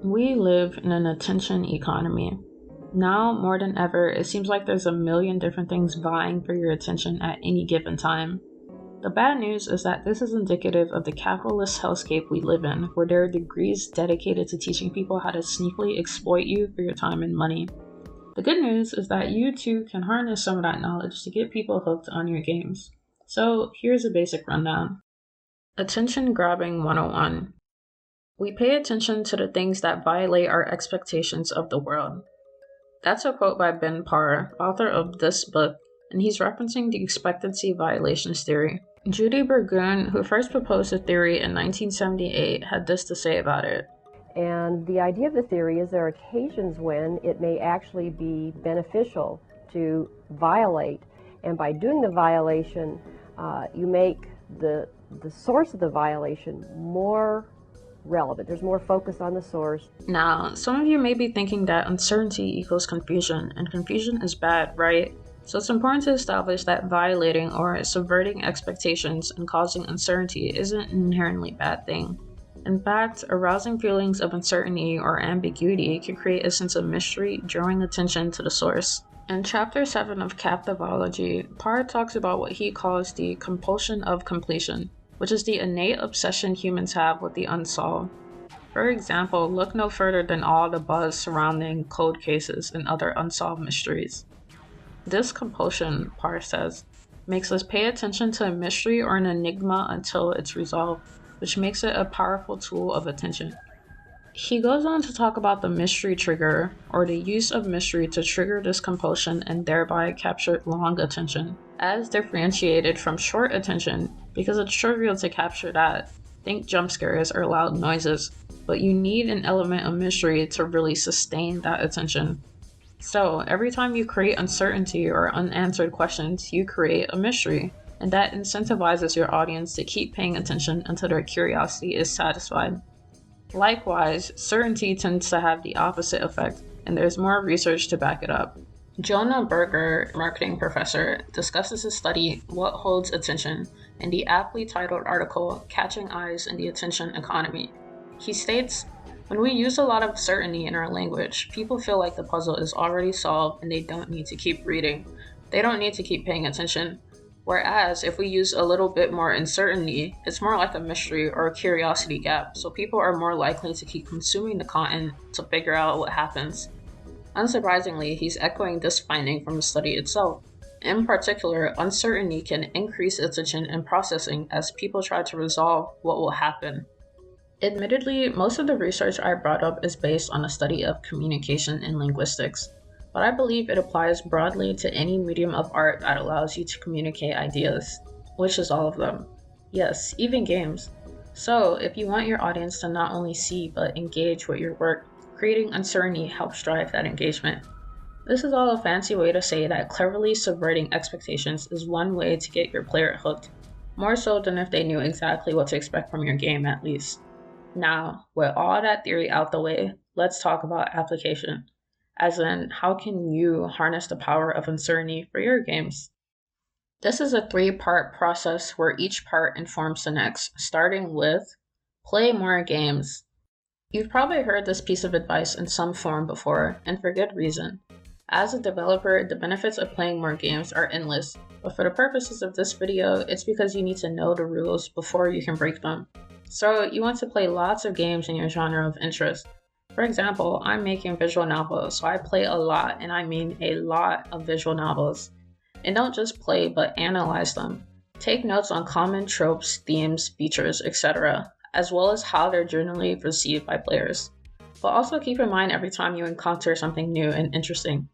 We live in an attention economy. Now, more than ever, it seems like there's a million different things vying for your attention at any given time. The bad news is that this is indicative of the capitalist hellscape we live in, where there are degrees dedicated to teaching people how to sneakily exploit you for your time and money. The good news is that you too can harness some of that knowledge to get people hooked on your games. So here's a basic rundown. Attention Grabbing 101. We pay attention to the things that violate our expectations of the world. That's a quote by Ben Parr, author of this book, and he's referencing the expectancy violations theory. Judy Burgoon, who first proposed the theory in 1978, had this to say about it. And the idea of the theory is there are occasions when it may actually be beneficial to violate, and by doing the violation, you make the source of the violation more relevant. There's more focus on the source. Now, some of you may be thinking that uncertainty equals confusion, and confusion is bad, right? So it's important to establish that violating or subverting expectations and causing uncertainty isn't an inherently bad thing. In fact, arousing feelings of uncertainty or ambiguity can create a sense of mystery, drawing attention to the source. In Chapter 7 of Captivology, Parr talks about what he calls the compulsion of completion, which is the innate obsession humans have with the unsolved. For example, look no further than all the buzz surrounding cold cases and other unsolved mysteries. This compulsion, Parr says, makes us pay attention to a mystery or an enigma until it's resolved, which makes it a powerful tool of attention. He goes on to talk about the mystery trigger, or the use of mystery to trigger this compulsion and thereby capture long attention, as differentiated from short attention, because it's trivial to capture that. Think jump scares or loud noises, but you need an element of mystery to really sustain that attention. So, every time you create uncertainty or unanswered questions, you create a mystery, and that incentivizes your audience to keep paying attention until their curiosity is satisfied. Likewise, certainty tends to have the opposite effect, and there's more research to back it up. Jonah Berger, marketing professor, discusses his study, What Holds Attention, in the aptly titled article, Catching Eyes in the Attention Economy. He states, when we use a lot of certainty in our language, people feel like the puzzle is already solved and they don't need to keep reading. They don't need to keep paying attention. Whereas, if we use a little bit more uncertainty, it's more like a mystery or a curiosity gap, so people are more likely to keep consuming the content to figure out what happens. Unsurprisingly, he's echoing this finding from the study itself. In particular, uncertainty can increase attention and processing as people try to resolve what will happen. Admittedly, most of the research I brought up is based on a study of communication and linguistics, but I believe it applies broadly to any medium of art that allows you to communicate ideas, which is all of them. Yes, even games. So, if you want your audience to not only see but engage with your work, creating uncertainty helps drive that engagement. This is all a fancy way to say that cleverly subverting expectations is one way to get your player hooked, more so than if they knew exactly what to expect from your game at least. Now, with all that theory out the way, let's talk about application. As in, how can you harness the power of uncertainty for your games? This is a 3-part process where each part informs the next, starting with play more games. You've probably heard this piece of advice in some form before, and for good reason. As a developer, the benefits of playing more games are endless, but for the purposes of this video, it's because you need to know the rules before you can break them. So you want to play lots of games in your genre of interest. For example, I'm making visual novels, so I play a lot, and I mean a lot of visual novels. And don't just play, but analyze them. Take notes on common tropes, themes, features, etc., as well as how they're generally perceived by players. But also keep in mind every time you encounter something new and interesting.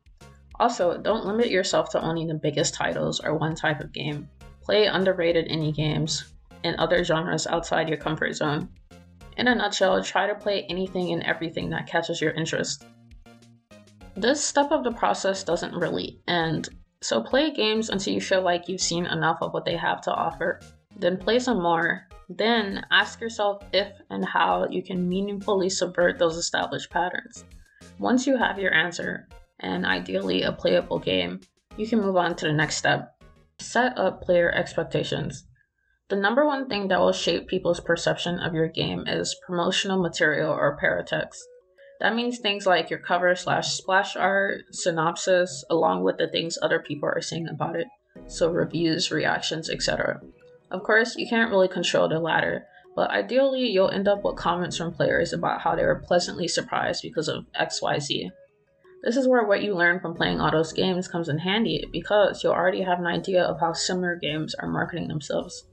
Also, don't limit yourself to owning the biggest titles or one type of game. Play underrated indie games and other genres outside your comfort zone. In a nutshell, try to play anything and everything that catches your interest. This step of the process doesn't really end, so play games until you feel like you've seen enough of what they have to offer. Then play some more. Then ask yourself if and how you can meaningfully subvert those established patterns. Once you have your answer, and ideally a playable game, you can move on to the next step. Set up player expectations. The number one thing that will shape people's perception of your game is promotional material or paratext. That means things like your cover/splash art, synopsis, along with the things other people are saying about it. So reviews, reactions, etc. Of course, you can't really control the latter, but ideally you'll end up with comments from players about how they were pleasantly surprised because of XYZ. This is where what you learn from playing all those games comes in handy because you'll already have an idea of how similar games are marketing themselves.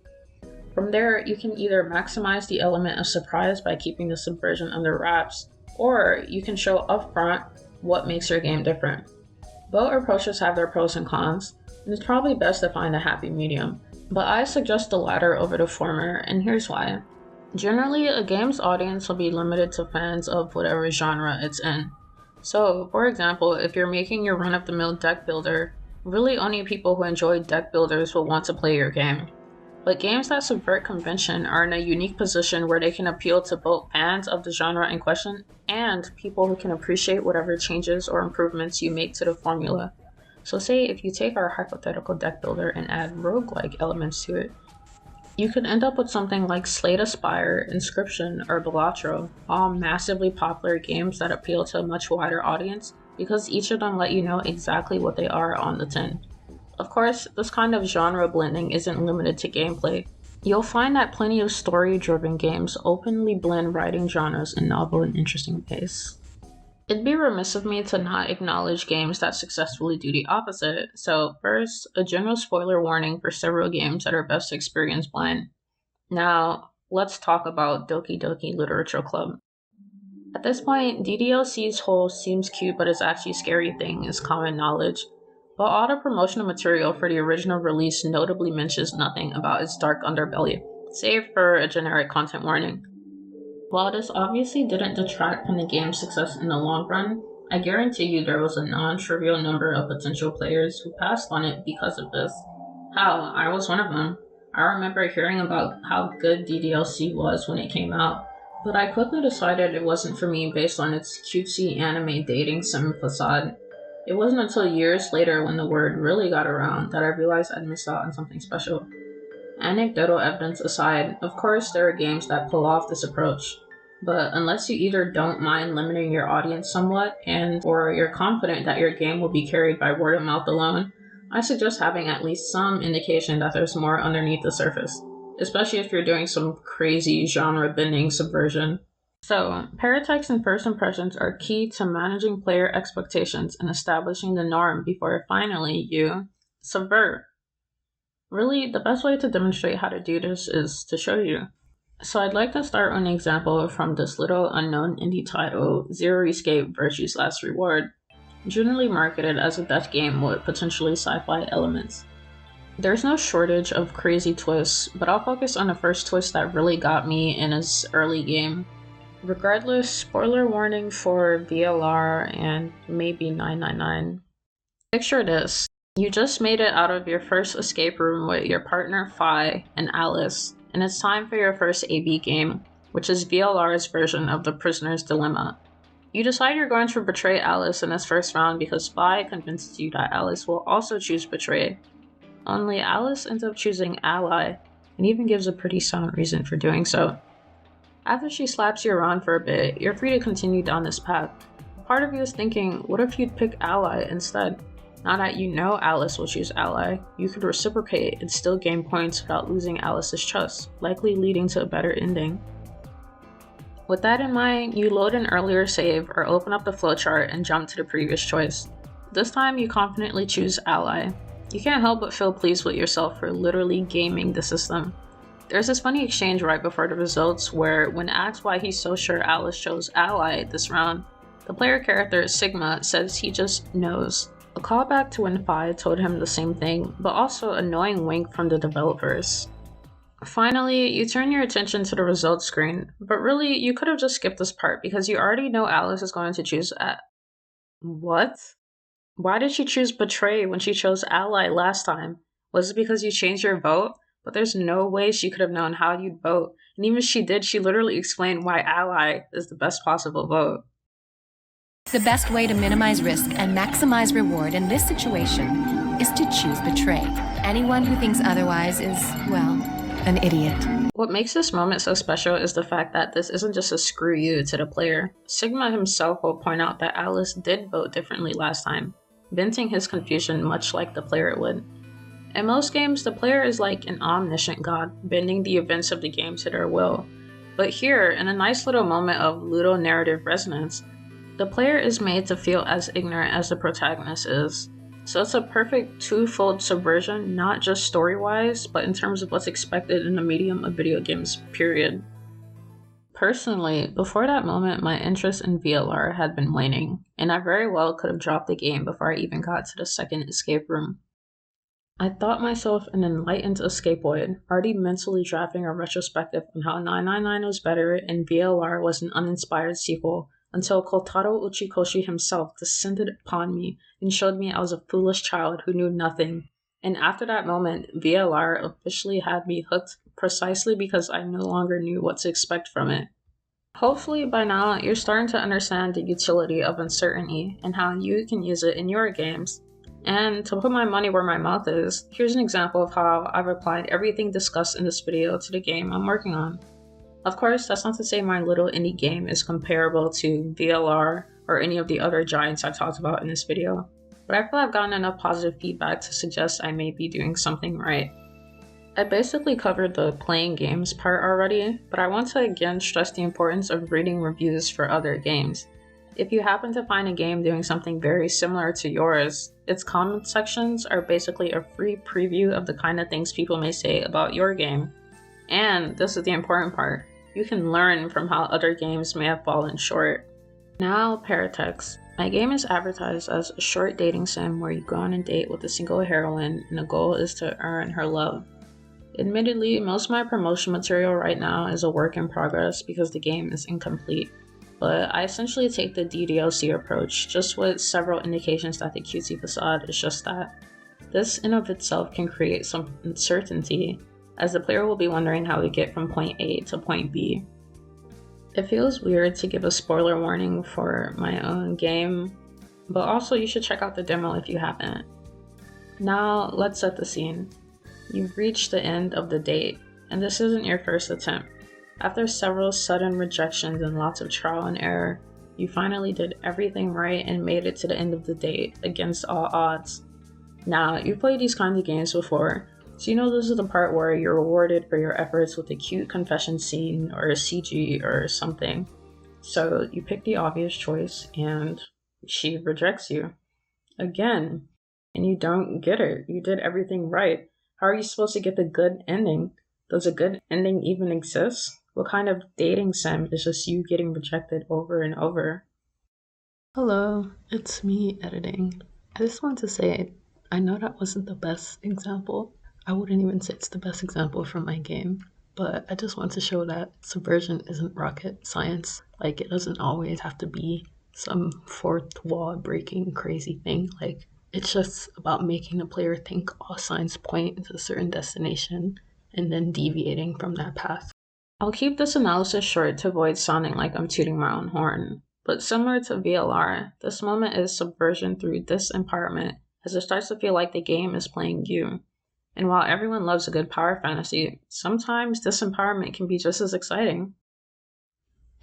From there, you can either maximize the element of surprise by keeping the subversion under wraps, or you can show upfront what makes your game different. Both approaches have their pros and cons, and it's probably best to find a happy medium, but I suggest the latter over the former, and here's why. Generally, a game's audience will be limited to fans of whatever genre it's in. So, for example, if you're making your run-of-the-mill deck builder, really only people who enjoy deck builders will want to play your game. But games that subvert convention are in a unique position where they can appeal to both fans of the genre in question and people who can appreciate whatever changes or improvements you make to the formula. So say if you take our hypothetical deck builder and add roguelike elements to it, you can end up with something like Slay the Spire, Inscription, or Balatro, all massively popular games that appeal to a much wider audience because each of them let you know exactly what they are on the tin. Of course, this kind of genre blending isn't limited to gameplay. You'll find that plenty of story-driven games openly blend writing genres in novel and interesting ways. It'd be remiss of me to not acknowledge games that successfully do the opposite, so first, a general spoiler warning for several games that are best experienced blind. Now, let's talk about Doki Doki Literature Club. At this point, DDLC's whole seems cute but is actually scary thing is common knowledge, but all the promotional material for the original release notably mentions nothing about its dark underbelly, save for a generic content warning. While this obviously didn't detract from the game's success in the long run, I guarantee you there was a non-trivial number of potential players who passed on it because of this. Hell, I was one of them. I remember hearing about how good DDLC was when it came out, but I quickly decided it wasn't for me based on its cutesy anime dating sim facade. It wasn't until years later when the word really got around that I realized I'd missed out on something special. Anecdotal evidence aside, of course there are games that pull off this approach, but unless you either don't mind limiting your audience somewhat or you're confident that your game will be carried by word of mouth alone, I suggest having at least some indication that there's more underneath the surface, especially if you're doing some crazy genre-bending subversion. So, paratext and first impressions are key to managing player expectations and establishing the norm before finally you subvert. Really, the best way to demonstrate how to do this is to show you. So I'd like to start with an example from this little unknown indie title, Zero Escape Virtue's Last Reward, generally marketed as a death game with potentially sci-fi elements. There's no shortage of crazy twists, but I'll focus on the first twist that really got me in his early game. Regardless, spoiler warning for VLR and maybe 999. Picture this. You just made it out of your first escape room with your partner Phi and Alice, and it's time for your first AB game, which is VLR's version of the Prisoner's Dilemma. You decide you're going to betray Alice in this first round because Phi convinces you that Alice will also choose betray. Only Alice ends up choosing Ally, and even gives a pretty sound reason for doing so. After she slaps you around for a bit, you're free to continue down this path. Part of you is thinking, what if you'd pick Ally instead? Now that you know Alice will choose Ally, you could reciprocate and still gain points without losing Alice's trust, likely leading to a better ending. With that in mind, you load an earlier save or open up the flowchart and jump to the previous choice. This time you confidently choose Ally. You can't help but feel pleased with yourself for literally gaming the system. There's this funny exchange right before the results where, when asked why he's so sure Alice chose Ally this round, the player character Sigma says he just knows. A callback to when Phi told him the same thing, but also a knowing wink from the developers. Finally, you turn your attention to the results screen, but really, you could have just skipped this part because you already know Alice is going to choose What? Why did she choose Betray when she chose Ally last time? Was it because you changed your vote? But there's no way she could have known how you'd vote, and even if she did, she literally explained why Ally is the best possible vote. The best way to minimize risk and maximize reward in this situation is to choose Betray. Anyone who thinks otherwise is, well, an idiot. What makes this moment so special is the fact that this isn't just a screw you to the player. Sigma himself will point out that Alice did vote differently last time, venting his confusion much like the player would. In most games, the player is like an omniscient god, bending the events of the game to their will. But here, in a nice little moment of ludonarrative resonance, the player is made to feel as ignorant as the protagonist is. So it's a perfect twofold subversion, not just story-wise, but in terms of what's expected in the medium of video games, period. Personally, before that moment, my interest in VLR had been waning, and I very well could have dropped the game before I even got to the second escape room. I thought myself an enlightened escapoid, already mentally drafting a retrospective on how 999 was better and VLR was an uninspired sequel, until Kotaro Uchikoshi himself descended upon me and showed me I was a foolish child who knew nothing. And after that moment, VLR officially had me hooked precisely because I no longer knew what to expect from it. Hopefully by now you're starting to understand the utility of uncertainty and how you can use it in your games. And to put my money where my mouth is, here's an example of how I've applied everything discussed in this video to the game I'm working on. Of course, that's not to say my little indie game is comparable to VLR or any of the other giants I talked about in this video, but I feel I've gotten enough positive feedback to suggest I may be doing something right. I basically covered the playing games part already, but I want to again stress the importance of reading reviews for other games. If you happen to find a game doing something very similar to yours, its comment sections are basically a free preview of the kind of things people may say about your game. And this is the important part, you can learn from how other games may have fallen short. Now, Paratext. My game is advertised as a short dating sim where you go on a date with a single heroine and the goal is to earn her love. Admittedly, most of my promotion material right now is a work in progress because the game is incomplete. But I essentially take the DDLC approach, just with several indications that the cutesy facade is just that. This in of itself can create some uncertainty, as the player will be wondering how we get from point A to point B. It feels weird to give a spoiler warning for my own game, but also you should check out the demo if you haven't. Now, let's set the scene. You've reached the end of the date, and this isn't your first attempt. After several sudden rejections and lots of trial and error, you finally did everything right and made it to the end of the date, against all odds. Now, you've played these kinds of games before, so you know this is the part where you're rewarded for your efforts with a cute confession scene or a CG or something. So you pick the obvious choice and she rejects you. Again. And you don't get it. You did everything right. How are you supposed to get the good ending? Does a good ending even exist? What kind of dating sim is just you getting rejected over and over? Hello, it's me editing. I just want to say, I know that wasn't the best example. I wouldn't even say it's the best example from my game, but I just want to show that subversion isn't rocket science. Like, it doesn't always have to be some fourth wall breaking crazy thing. Like, it's just about making the player think all signs point to a certain destination and then deviating from that path. I'll keep this analysis short to avoid sounding like I'm tooting my own horn, but similar to VLR, this moment is subversion through disempowerment, as it starts to feel like the game is playing you. And while everyone loves a good power fantasy, sometimes disempowerment can be just as exciting.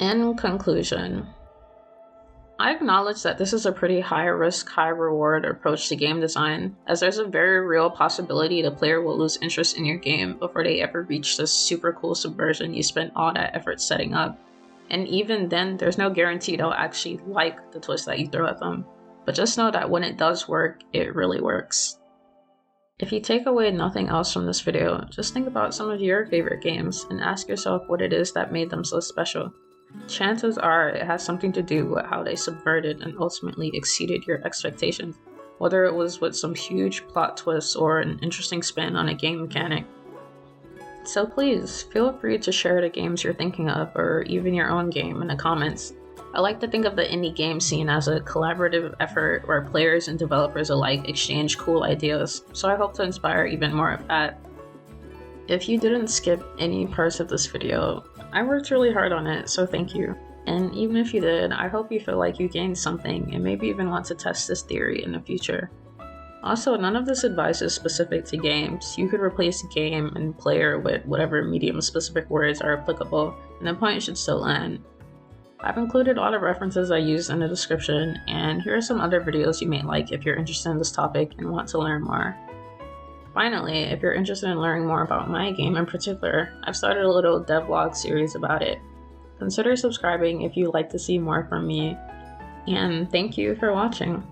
In conclusion, I acknowledge that this is a pretty high risk, high reward approach to game design, as there's a very real possibility the player will lose interest in your game before they ever reach this super cool subversion you spent all that effort setting up. And even then, there's no guarantee they'll actually like the twist that you throw at them. But just know that when it does work, it really works. If you take away nothing else from this video, just think about some of your favorite games and ask yourself what it is that made them so special. Chances are it has something to do with how they subverted and ultimately exceeded your expectations, whether it was with some huge plot twists or an interesting spin on a game mechanic. So please, feel free to share the games you're thinking of, or even your own game, in the comments. I like to think of the indie game scene as a collaborative effort where players and developers alike exchange cool ideas, so I hope to inspire even more of that. If you didn't skip any parts of this video, I worked really hard on it, so thank you. And even if you did, I hope you feel like you gained something and maybe even want to test this theory in the future. Also, none of this advice is specific to games. You could replace game and player with whatever medium-specific words are applicable, and the point should still land. I've included all the references I used in the description, and here are some other videos you may like if you're interested in this topic and want to learn more. Finally, if you're interested in learning more about my game in particular, I've started a little devlog series about it. Consider subscribing if you'd like to see more from me, and thank you for watching.